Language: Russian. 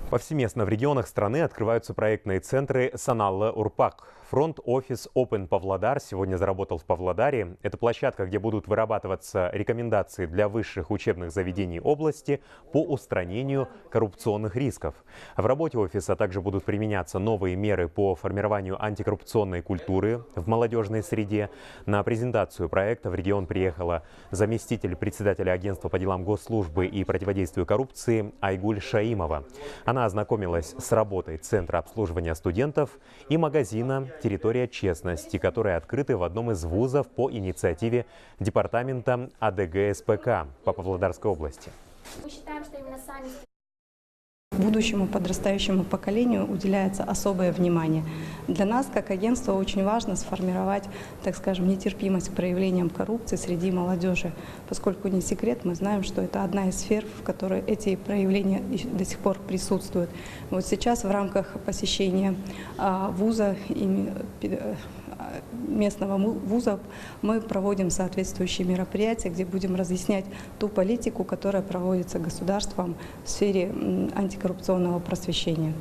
Повсеместно в регионах страны открываются проектные центры «Саналла-Урпак». Фронт-офис Open Павлодар сегодня заработал в Павлодаре. Это площадка, где будут вырабатываться рекомендации для высших учебных заведений области по устранению коррупционных рисков. В работе офиса также будут применяться новые меры по формированию антикоррупционной культуры в молодежной среде. На презентацию проекта в регион приехала заместитель председателя агентства по делам госслужбы и противодействию коррупции Айгуль Шаимова. Она ознакомилась с работой Центра обслуживания студентов и магазина «Территория честности», которые открыты в одном из вузов по инициативе департамента АДГ СПК по Павлодарской области. Мы считаем, что именно сами... Будущему подрастающему поколению уделяется особое внимание. Для нас, как агентства, очень важно сформировать, так скажем, нетерпимость к проявлениям коррупции среди молодежи, поскольку не секрет, мы знаем, что это одна из сфер, в которой эти проявления до сих пор присутствуют. Вот сейчас в рамках посещения вуза и местного вуза мы проводим соответствующие мероприятия, где будем разъяснять ту политику, которая проводится государством в сфере антикоррупционного просвещения.